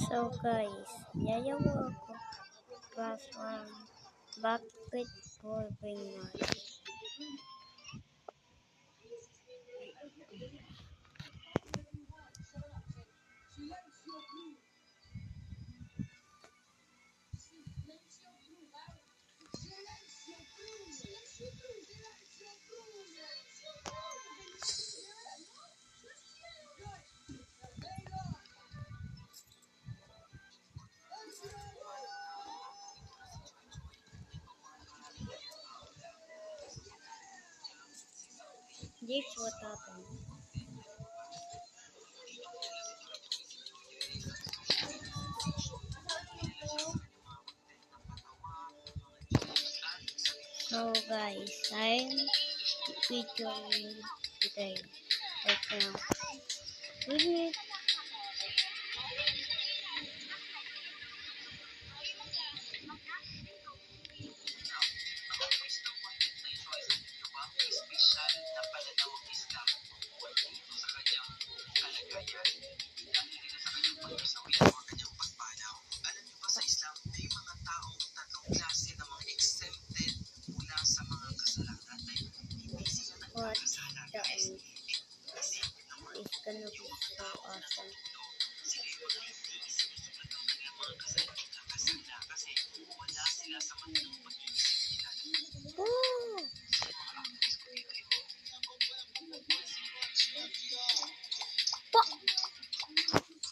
So guys, yayawa ako class 1 basketball match. This what happened. So guys, I'm videoing today right now. We need what the end is gonna be so awesome.